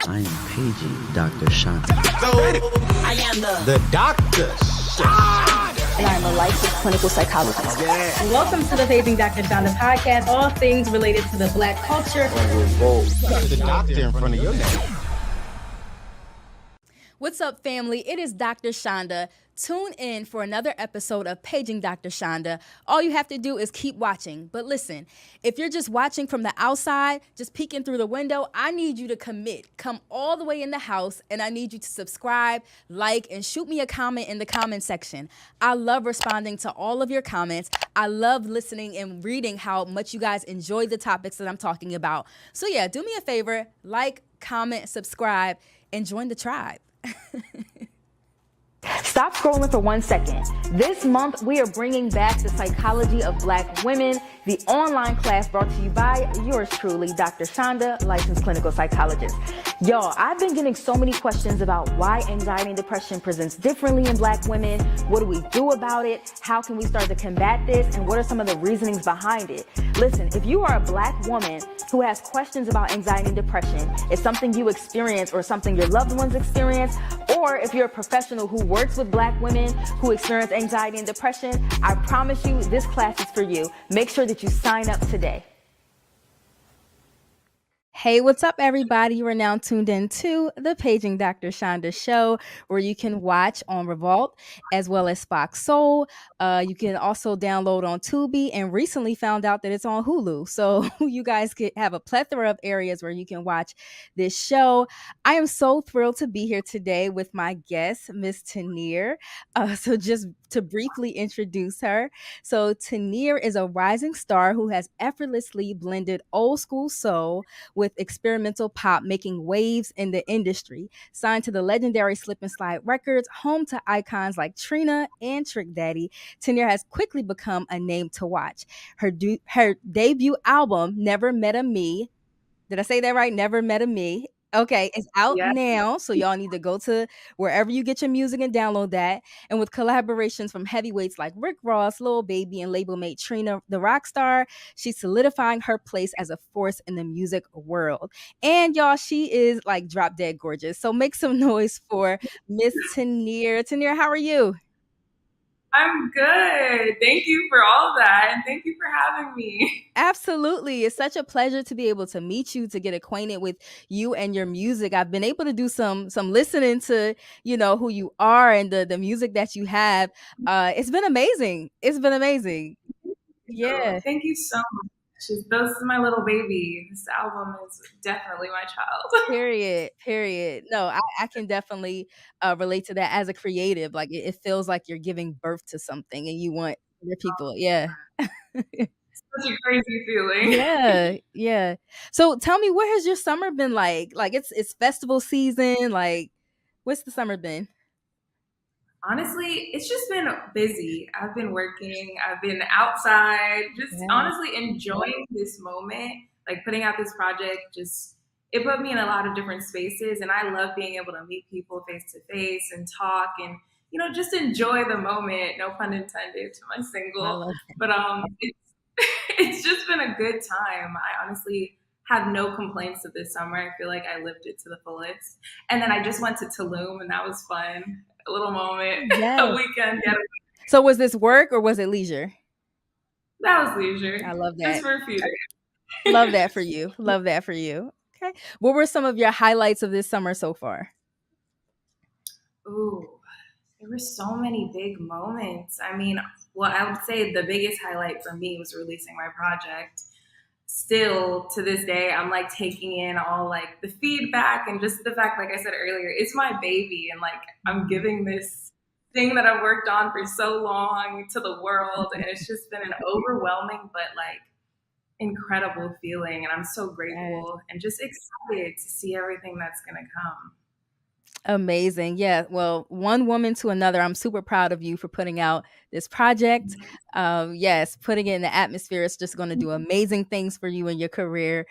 I am paging Dr. Shonda. I am the Dr. And I'm a licensed clinical psychologist. Yeah. Welcome to the Paging Dr. Shonda podcast, all things related to the Black culture. The doctor in front of your name. What's up, family? It is Dr. Shonda. Tune in for another episode of Paging Dr. Shonda. All you have to do is keep watching. But listen, if you're just watching from the outside, just peeking through the window, I need you to commit. Come all the way in the house, and I need you to subscribe, like, and shoot me a comment in the comment section. I love responding to all of your comments. I love listening and reading how much you guys enjoy the topics that I'm talking about. So yeah, do me a favor, like, comment, subscribe, and join the tribe. Stop scrolling for 1 second. This month, we are bringing back the psychology of Black women, the online class brought to you by yours truly, Dr. Shonda, licensed clinical psychologist. Y'all, I've been getting so many questions about why anxiety and depression presents differently in Black women. What do we do about it? How can we start to combat this? And what are some of the reasonings behind it? Listen, if you are a Black woman who has questions about anxiety and depression, it's something you experience or something your loved ones experience, or if you're a professional who works with Black women who experience anxiety and depression, I promise you this class is for you. Make sure that you sign up today. Hey, what's up, everybody? You are now tuned in to the Paging Dr. Shonda show, where you can watch on Revolt as well as Fox Soul. You can also download on Tubi, and recently found out that it's on Hulu. So you guys could have a plethora of areas where you can watch this show. I am so thrilled to be here today with my guest, Miss Teenear. So just to briefly introduce her. So Teenear is a rising star who has effortlessly blended old school soul with experimental pop, making waves in the industry. Signed to the legendary Slip and Slide Records, home to icons like Trina and Trick Daddy, Teenear has quickly become a name to watch. Her debut album, Never Met a Me, did I say that right? Never Met a Me. Okay, it's out now, so y'all need to go to wherever you get your music and download that. And with collaborations from heavyweights like Rick Ross, Lil Baby, and label mate Trina the rock star, she's solidifying her place as a force in the music world. And y'all, she is like drop dead gorgeous. So make some noise for Miss Teenear. Teenear, how are you? I'm good. Thank you for all that. And thank you for having me. Absolutely. It's such a pleasure to be able to meet you, to get acquainted with you and your music. I've been able to do some listening to, who you are and the music that you have. It's been amazing. It's been amazing. Yeah. Thank you so much. This is my little baby. This album is definitely my child. Period. No, I can definitely relate to that as a creative. Like it feels like you're giving birth to something and you want other people. Yeah. Such a crazy feeling. Yeah. So tell me, what has your summer been like? Like it's festival season. Like, what's the summer been? Honestly, it's just been busy. I've been working. I've been outside, just honestly enjoying this moment. Like putting out this project, it put me in a lot of different spaces, and I love being able to meet people face to face and talk and just enjoy the moment. No pun intended to my single, but it's just been a good time. I honestly have no complaints of this summer. I feel like I lived it to the fullest. And then I just went to Tulum, and that was fun. A little moment, a weekend. So was this work or was it leisure? That was leisure. I love that. Just for a few days. Love that for you. Love that for you. Okay. What were some of your highlights of this summer so far? Ooh, there were so many big moments. I mean, I would say the biggest highlight for me was releasing my project. Still to this day, I'm like taking in all like the feedback and just the fact, like I said earlier, it's my baby, and like I'm giving this thing that I've worked on for so long to the world, and it's just been an overwhelming but like incredible feeling, and I'm so grateful and just excited to see everything that's gonna come. Amazing. Yeah. Well, one woman to another, I'm super proud of you for putting out this project. Yes, putting it in the atmosphere is just going to do amazing things for you and your career.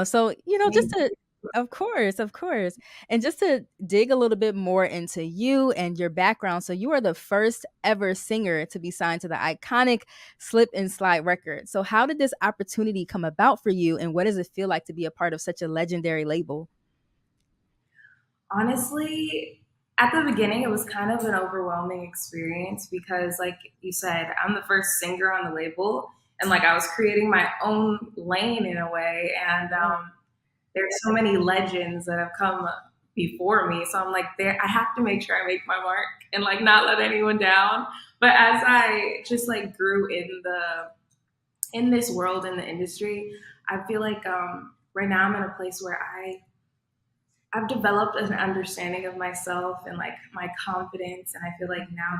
So, just to, of course. And just to dig a little bit more into you and your background. So you are the first ever singer to be signed to the iconic Slip and Slide record. So how did this opportunity come about for you? And what does it feel like to be a part of such a legendary label? Honestly, at the beginning, it was kind of an overwhelming experience because, like you said, I'm the first singer on the label, and like I was creating my own lane in a way. And there's so many legends that have come before me, so I'm like, there, I have to make sure I make my mark and like not let anyone down. But as I just like grew in this world in the industry, I feel like right now I'm in a place where I've developed an understanding of myself and like my confidence, and I feel like now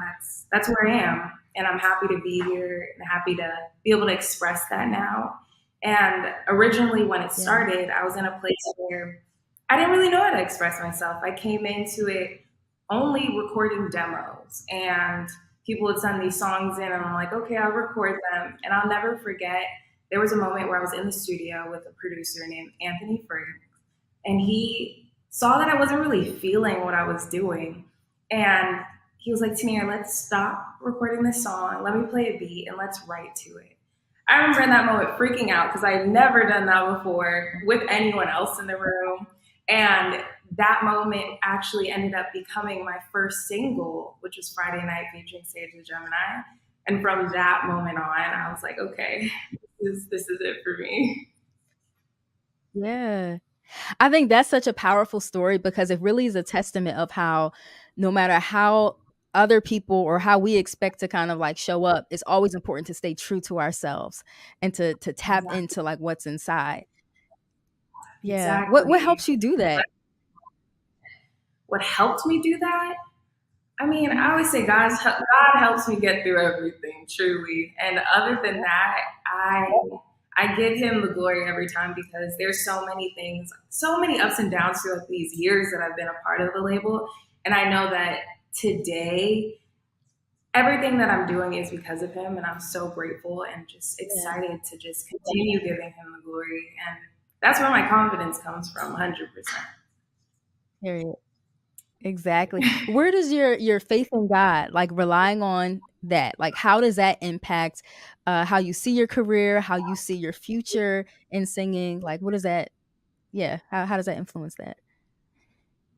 that's where I am, and I'm happy to be here and happy to be able to express that now. And originally, when it Yeah. started, I was in a place where I didn't really know how to express myself. I came into it only recording demos, and people would send these songs in, and I'm like, okay, I'll record them. And I'll never forget, there was a moment where I was in the studio with a producer named Anthony Free, and he saw that I wasn't really feeling what I was doing. And he was like, Teenear, let's stop recording this song. Let me play a beat and let's write to it. I remember in that moment freaking out because I had never done that before with anyone else in the room. And that moment actually ended up becoming my first single, which was Friday Night featuring Sage and Gemini. And from that moment on, I was like, okay, this is it for me. Yeah. I think that's such a powerful story because it really is a testament of how no matter how other people or how we expect to kind of like show up, it's always important to stay true to ourselves and to tap Exactly. into like what's inside. Yeah. What Exactly. helps you do that? What helped me do that? I mean, Mhm. I always say God helps me get through everything, truly. And other than that, I give Him the glory every time because there's so many things, so many ups and downs throughout these years that I've been a part of the label, and I know that today everything that I'm doing is because of Him, and I'm so grateful and just Yeah. excited to just continue giving Him the glory, and that's where my confidence comes from, 100%. Period. Exactly. Where does your faith in God, like relying on that, like how does that impact how you see your career, how you see your future in singing? Like what does that yeah, how does that influence that?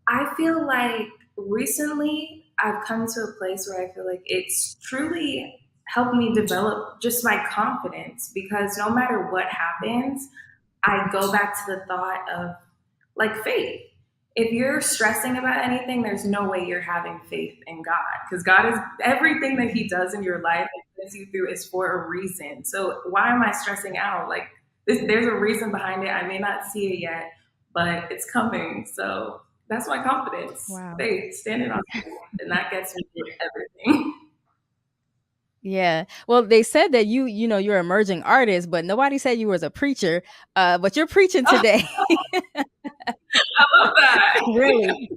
I feel like recently I've come to a place where I feel like it's truly helped me develop just my confidence because no matter what happens, I go back to the thought of like faith. If you're stressing about anything, there's no way you're having faith in God because God is everything that He does in your life and puts you through is for a reason. So why am I stressing out? Like there's a reason behind it. I may not see it yet, but it's coming. So that's my confidence, Wow. faith, standing on faith, and that gets me through everything. Yeah. Well, they said that you're an emerging artist, but nobody said you was a preacher. But you're preaching Oh, today. I love that. Really.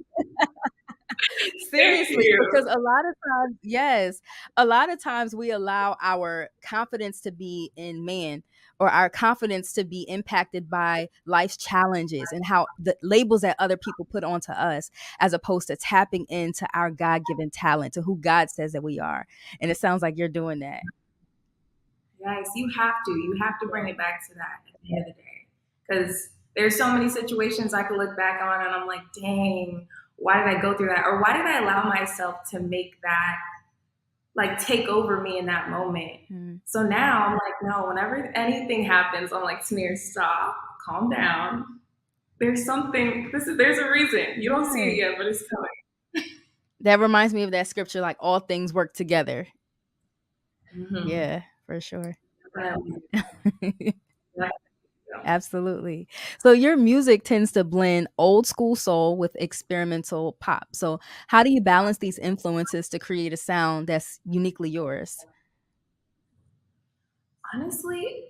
Thank Seriously, you. because a lot of times, yes, a lot of times we allow our confidence to be in man or our confidence to be impacted by life's challenges and how the labels that other people put onto us, as opposed to tapping into our God given talent, to who God says that we are. And it sounds like you're doing that. Yes, you have to. You have to bring it back to that at the end of the day. Because there's so many situations I could look back on and I'm like, dang, why did I go through that? Or why did I allow myself to make that like take over me in that moment? Mm. So now I'm like, no, whenever anything happens, I'm like, Tennessee, stop, calm down. There's something, there's a reason. You don't see Yeah. it yet, but it's coming. That reminds me of that scripture, like all things work together. Mm-hmm. Yeah, for sure. Definitely. Definitely. Absolutely. So your music tends to blend old school soul with experimental pop. So how do you balance these influences to create a sound that's uniquely yours? Honestly,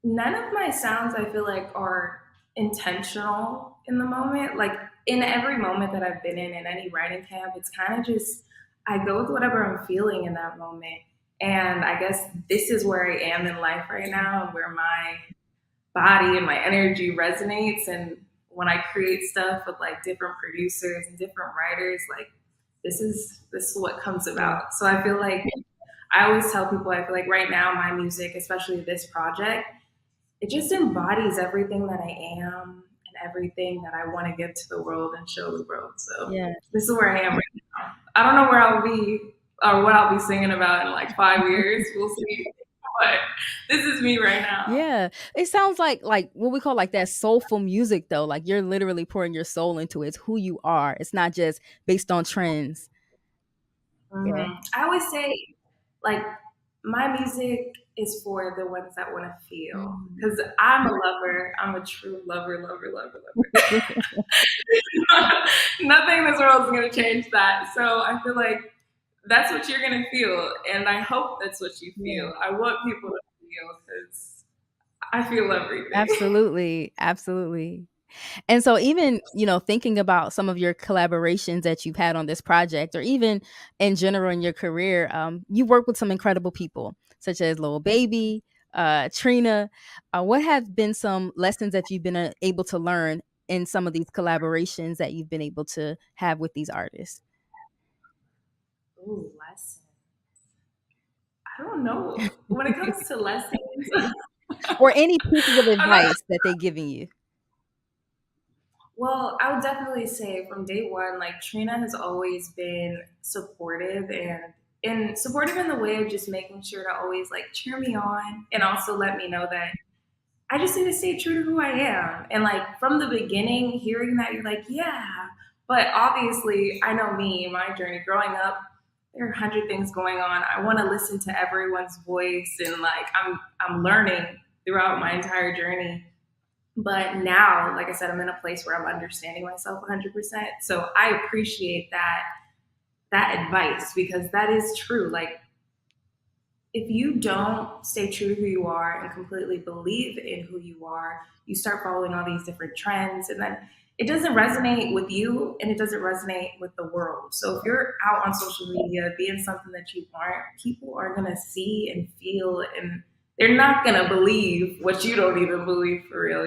none of my sounds I feel like are intentional in the moment. Like in every moment that I've been in any writing camp, it's kind of just I go with whatever I'm feeling in that moment. And I guess this is where I am in life right now and where my body and my energy resonates. And when I create stuff with like different producers and different writers, like this is what comes Yeah. about. So I feel like I always tell people I feel like right now my music, especially this project, it just embodies everything that I am and and everything that I want to give to the world and show the world. So Yeah. this is where I am right now. I don't know where I'll be or what I'll be singing about in like 5 years. We'll see. But this is me right now. Yeah. It sounds like what we call like that soulful music though. Like you're literally pouring your soul into it. It's who you are. It's not just based on trends. Yeah. I always say, like, my music is for the ones that want to feel. Because I'm a lover. I'm a true lover, lover, lover, lover. Nothing in this world is going to change that. So I feel like that's what you're going to feel. And I hope that's what you feel. I want people to feel because I feel everything. Absolutely. Absolutely. And so even, thinking about some of your collaborations that you've had on this project or even in general in your career, you work with some incredible people such as Lil Baby, Trina. What have been some lessons that you've been able to learn in some of these collaborations that you've been able to have with these artists? Ooh, lessons. I don't know. When it comes to lessons, Or any pieces of I'm not. advice that they've given you? Well, I would definitely say from day one, like Trina has always been supportive and supportive in the way of just making sure to always like cheer me on and also let me know that I just need to stay true to who I am. And like from the beginning, hearing that you're like, yeah. But obviously, I know me, my journey growing up, there are 100 things going on. I want to listen to everyone's voice and like I'm learning throughout my entire journey. But now, like I said, I'm in a place where I'm understanding myself 100%. So I appreciate that advice because that is true. Like if you don't stay true to who you are and completely believe in who you are, you start following all these different trends and then it doesn't resonate with you and it doesn't resonate with the world. So if you're out on social media being something that you aren't, people are going to see and feel and they're not going to believe what you don't even believe for real.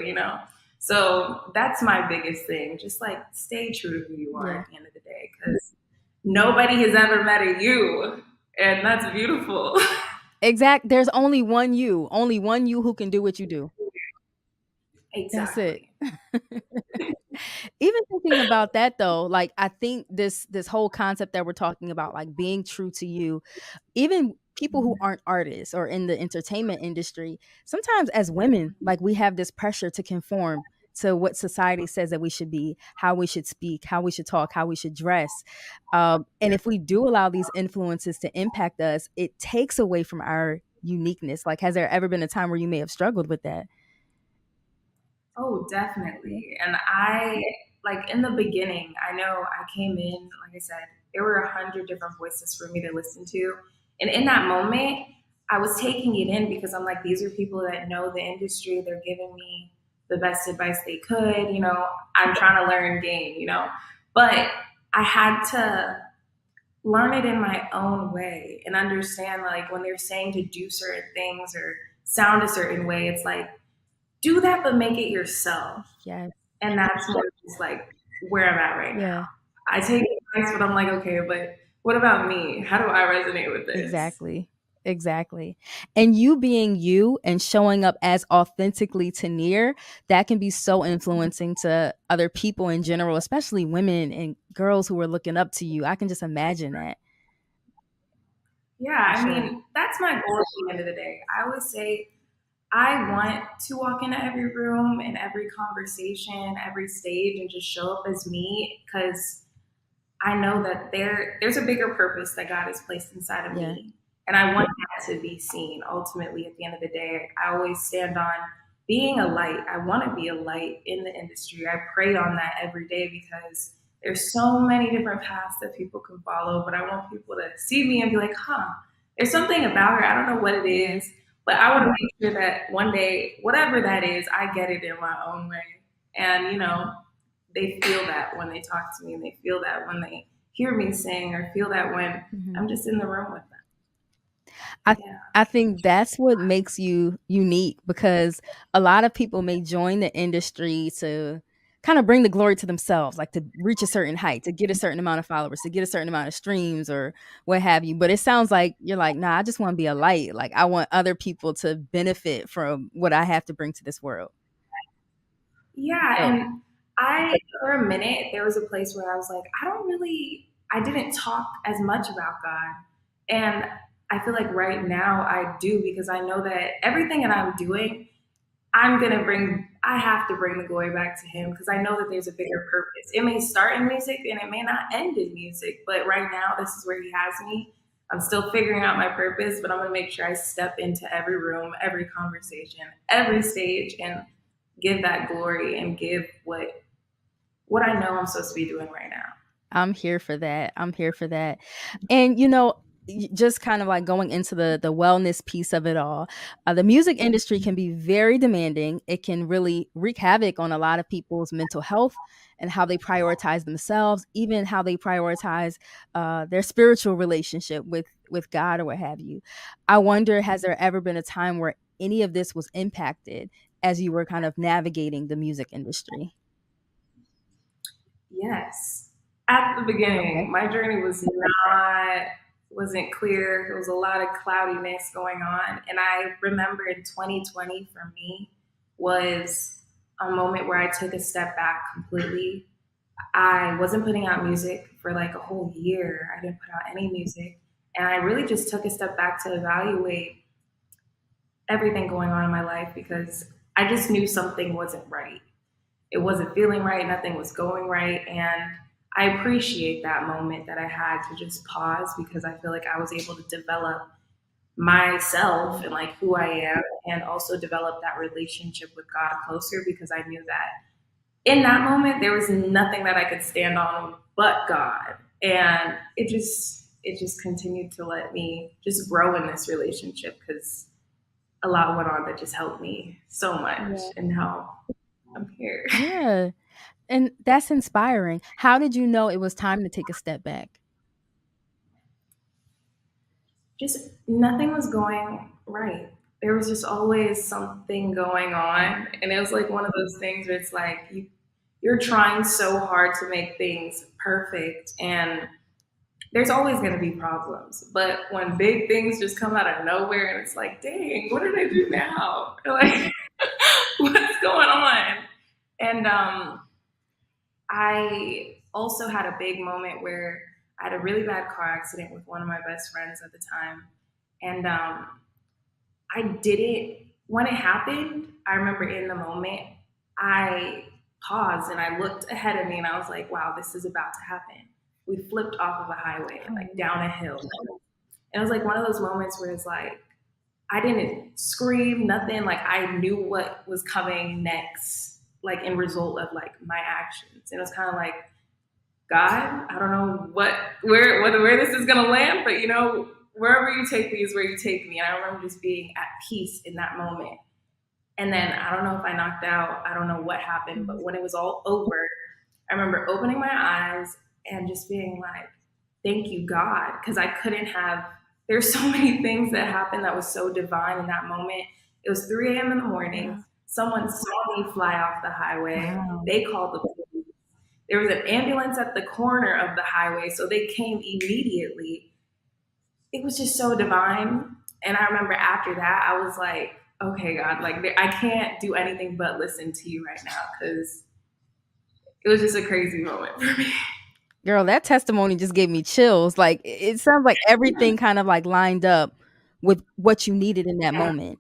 So that's my biggest thing. Just like stay true to who you are at the end of the day because nobody has ever met a you. And that's beautiful. There's only one you who can do what you do. That's it. Exactly. Even thinking about that though, like I think this whole concept that we're talking about, like being true to you, even people who aren't artists or in the entertainment industry, sometimes as women, like we have this pressure to conform to what society says that we should be, how we should speak, how we should talk, how we should dress. And if we do allow these influences to impact us, it takes away from our uniqueness. Like, has there ever been a time where you may have struggled with that? Oh, definitely. And I, like in the beginning, I know I came in, like I said, there were 100 different voices for me to listen to. And in that moment, I was taking it in because I'm like, these are people that know the industry. They're giving me the best advice they could. I'm trying to learn game. But I had to learn it in my own way and understand like when they're saying to do certain things or sound a certain way, it's like, do that, but make it yourself. Yes. And that's more just like where I'm at right now. I take advice, but I'm like, okay, but what about me? How do I resonate with this? Exactly. And you being you and showing up as authentically Teenear, that can be so influencing to other people in general, especially women and girls who are looking up to you. I can just imagine that. Yeah, I mean, that's my goal at the end of the day. I always say I want to walk into every room and every conversation, every stage, and just show up as me because I know that there's a bigger purpose that God has placed inside of me. And I want that to be seen ultimately at the end of the day. I always stand on being a light. I want to be a light in the industry. I pray on that every day because there's so many different paths that people can follow, but I want people to see me and be like, there's something about her. I don't know what it is, but I want to make sure that one day, whatever that is, I get it in my own way. And, they feel that when they talk to me and they feel that when they hear me sing or feel that when I'm just in the room with them. I think that's what makes you unique because a lot of people may join the industry to kind of bring the glory to themselves, like to reach a certain height, to get a certain amount of followers, to get a certain amount of streams or what have you. But it sounds like you're like, nah, I just want to be a light. Like I want other people to benefit from what I have to bring to this world. Yeah, So, and for a minute, there was a place where I was like, I didn't talk as much about God. And I feel like right now I do because I know that everything that I'm doing, I have to bring the glory back to Him because I know that there's a bigger purpose. It may start in music and it may not end in music, but right now, this is where He has me. I'm still figuring out my purpose, but I'm going to make sure I step into every room, every conversation, every stage, and give that glory and give what I know I'm supposed to be doing right now. I'm here for that. I'm here for that. And just kind of like going into the wellness piece of it all. The music industry can be very demanding. It can really wreak havoc on a lot of people's mental health and how they prioritize themselves, even how they prioritize their spiritual relationship with God or what have you. I wonder, has there ever been a time where any of this was impacted as you were kind of navigating the music industry? Yes. At the Okay. beginning, my journey wasn't clear. There was a lot of cloudiness going on. And I remember in 2020 for me was a moment where I took a step back completely. I wasn't putting out music for like a whole year. I didn't put out any music. And I really just took a step back to evaluate everything going on in my life because I just knew something wasn't right. It wasn't feeling right, nothing was going right. And I appreciate that moment that I had to just pause because I feel like I was able to develop myself and like who I am and also develop that relationship with God closer because I knew that in that moment there was nothing that I could stand on but God. And it just continued to let me just grow in this relationship because a lot went on that just helped me so much Yeah. and how I'm here. Yeah. And that's inspiring. How did you know it was time to take a step back? Just nothing was going right. There was just always something going on. And it was like one of those things where it's like you're trying so hard to make things perfect and there's always going to be problems. But when big things just come out of nowhere and it's like, dang, what did I do now? Like, what's going on? And I also had a big moment where I had a really bad car accident with one of my best friends at the time. And I did it when it happened. I remember in the moment, I paused and I looked ahead of me and I was like, wow, this is about to happen. We flipped off of a highway, like down a hill. And it was like one of those moments where it's like, I didn't scream, nothing. Like I knew what was coming next, like in result of like my actions. And it was kind of like, God, I don't know where this is gonna land, but wherever you take me is where you take me. And I remember just being at peace in that moment. And then I don't know if I knocked out, I don't know what happened, but when it was all over, I remember opening my eyes and just being like, thank you, God, because I couldn't have. There's so many things that happened that was so divine in that moment. It was 3 a.m. in the morning. Someone saw me fly off the highway. Wow. They called the police. There was an ambulance at the corner of the highway, so they came immediately. It was just so divine. And I remember after that, I was like, okay, God, like I can't do anything but listen to you right now because it was just a crazy moment for me. Girl, that testimony just gave me chills. Like it sounds like everything kind of like lined up with what you needed in that Yeah, moment.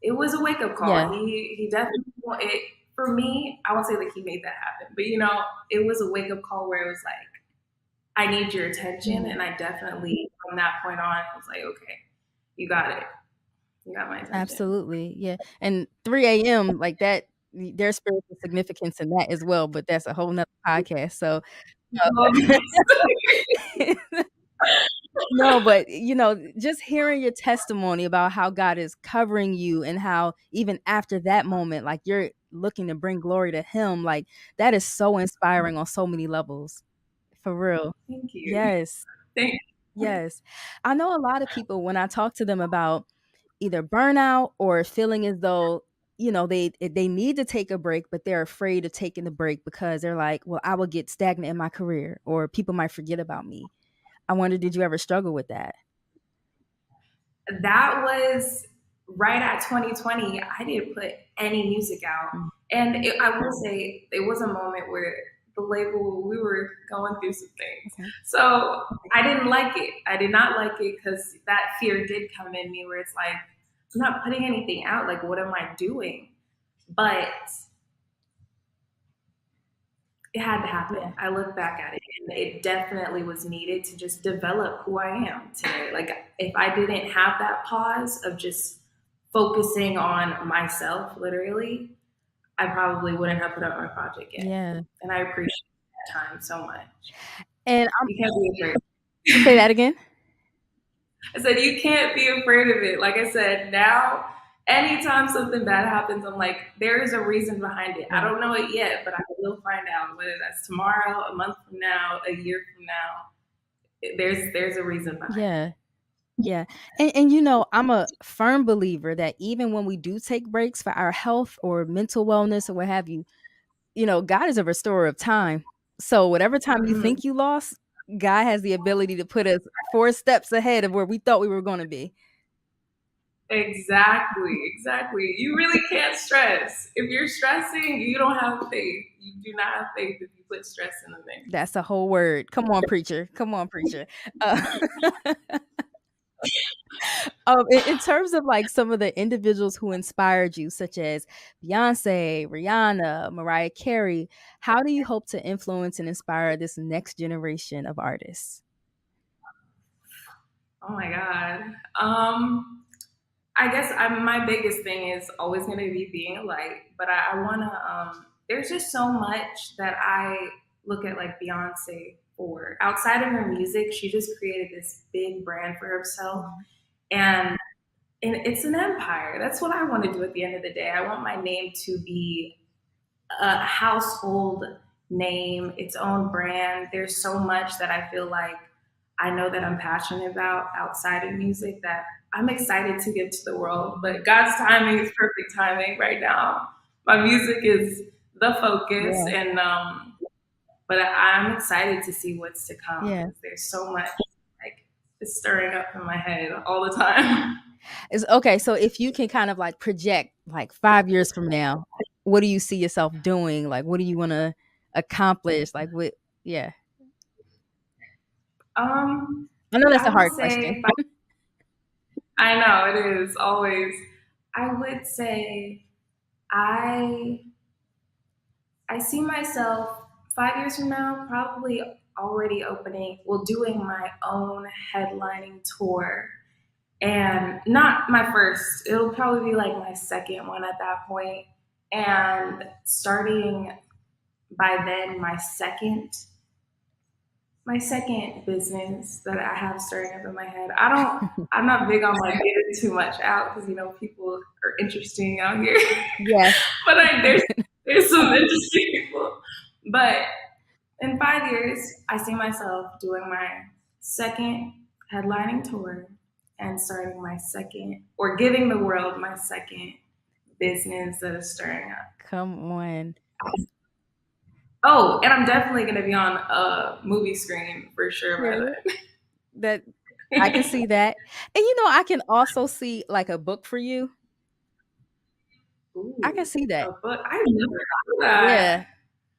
it was a wake up Yeah. call. He definitely it for me. I won't say that he made that happen, but it was a wake up call where it was like, I need your attention, and I definitely from that point on, I was like, okay, you got it, you got my attention. Absolutely. Yeah. And 3 a.m. like that, there's spiritual significance in that as well, but that's a whole nother podcast. So Um, no, but just hearing your testimony about how God is covering you and how even after that moment, like you're looking to bring glory to Him, like that is so inspiring on so many levels. For real. Thank you. Yes. Thank Yes. I know a lot of people when I talk to them about either burnout or feeling as though, they need to take a break, but they're afraid of taking the break because they're like, well, I will get stagnant in my career or people might forget about me. I wonder, did you ever struggle with that? That was right at 2020. I didn't put any music out. Mm. I will say it was a moment where the label, we were going through some things. Okay. So I didn't like it. I did not like it because that fear did come in me where it's like, I'm not putting anything out. Like, what am I doing? But it had to happen. Yeah. I look back at it and it definitely was needed to just develop who I am today. Like, if I didn't have that pause of just focusing on myself, literally, I probably wouldn't have put up my project yet. Yeah. And I appreciate that time so much. And You can't be afraid. say that again. I said, you can't be afraid of it. Like I said, now, anytime something bad happens, I'm like, there is a reason behind it. I don't know it yet, but I will find out, whether that's tomorrow, a month from now, a year from now. There's a reason behind it. Yeah. Yeah. And you know, I'm a firm believer that even when we do take breaks for our health or mental wellness or what have you, you know, God is a restorer of time. So whatever time you Mhm. think you lost, God has the ability to put us 4 steps ahead of where we thought we were going to be. Exactly. You really can't stress. If you're stressing, you don't have faith. You do not have faith if you put stress in the thing. That's the whole word. Come on, preacher. Come on, preacher. Uh, in terms of like some of the individuals who inspired you, such as Beyonce, Rihanna, Mariah Carey, how do you hope to influence and inspire this next generation of artists? Oh my God. I guess my biggest thing is always going to be being a light, but I want to, there's just so much that I look at like Beyonce for. Outside of her music, she just created this big brand for herself. And, and it's an empire. That's what I want to do at the end of the day. I want my name to be a household name, its own brand. There's so much that I feel like I know that I'm passionate about outside of music that I'm excited to give to the world. But God's timing is perfect timing right now. My music is the focus, Yeah. and but I'm excited to see what's to come. Yeah. There's so much like it's stirring up in my head all the time. It's okay. So if you can kind of like project like 5 years from now, what do you see yourself doing? Like, what do you want to accomplish? Like, what? Yeah. I know that's a I would hard question. say I know it is always. I would say I I see myself 5 years from now probably already doing my own headlining tour. And not my first, it'll probably be like my second one at that point. And starting by then, my second business that I have starting up in my head. I'm not big on like getting too much out because people are interesting out here. Yes. But there's some interesting people. But in 5 years, I see myself doing my second headlining tour and starting my second, or giving the world my second business that is stirring up. Come on. Oh, and I'm definitely going to be on a movie screen for sure by That I can see that. And I can also see like a book for you. Ooh, I can see that. a book. I've never thought of that. Yeah.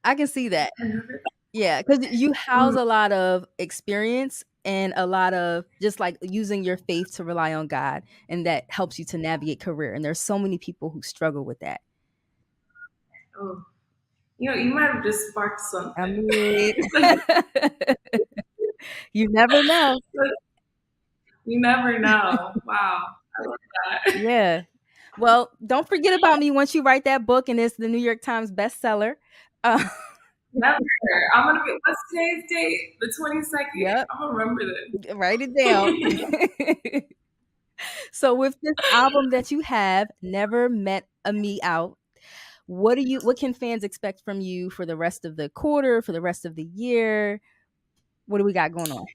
I can see that. I never Yeah, because you house Mm. a lot of experience and a lot of just like using your faith to rely on God, and that helps you to navigate career. And there's so many people who struggle with that. Oh, you might have just sparked something. I mean, you never know. You never know. Wow, I love that. Yeah. Well, don't forget about me once you write that book and it's the New York Times bestseller. Never. I'm gonna be. What's today's date? The 22nd. Yep. I'm gonna remember this. Write it down. So with this album that you have, Never Met a Me Out, what can fans expect from you for the rest of the quarter, for the rest of the year? What do we got going on?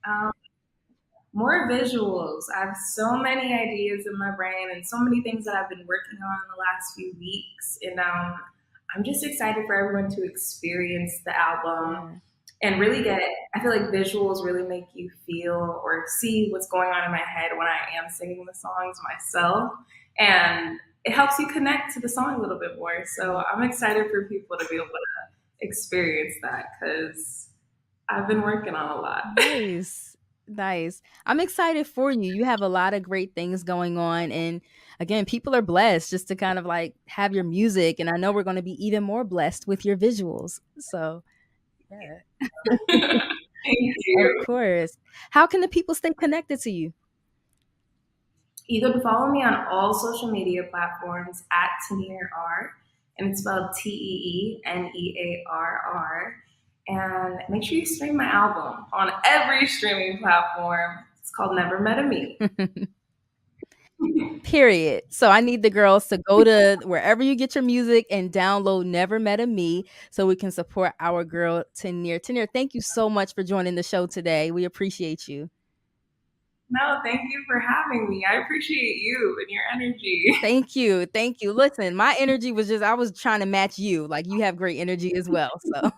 More visuals. I have so many ideas in my brain and so many things that I've been working on in the last few weeks. And I'm just excited for everyone to experience the album and really get it. I feel like visuals really make you feel or see what's going on in my head when I am singing the songs myself. And it helps you connect to the song a little bit more. So I'm excited for people to be able to experience that because I've been working on a lot. Nice. Nice. I'm excited for you. You have a lot of great things going on. And again, people are blessed just to kind of like have your music. And I know we're going to be even more blessed with your visuals. So, yeah, Thank of you. course. How can the people stay connected to you? You can follow me on all social media platforms at Teenear, and it's spelled Teenearr. And make sure you stream my album on every streaming platform. It's called Never Met a Me. Period. So I need the girls to go to wherever you get your music and download Never Met a Me so we can support our girl Teenear. Teenear, thank you so much for joining the show today. We appreciate you. No, thank you for having me. I appreciate you and your energy. Thank you. Thank you. Listen, my energy was just I was trying to match you. Like you have great energy as well. So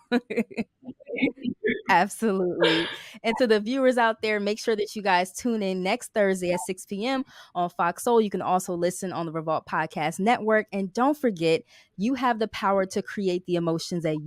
absolutely. And to the viewers out there, make sure that you guys tune in next Thursday at 6 p.m. on Fox Soul. You can also listen on the Revolt Podcast Network. And don't forget, you have the power to create the emotions that you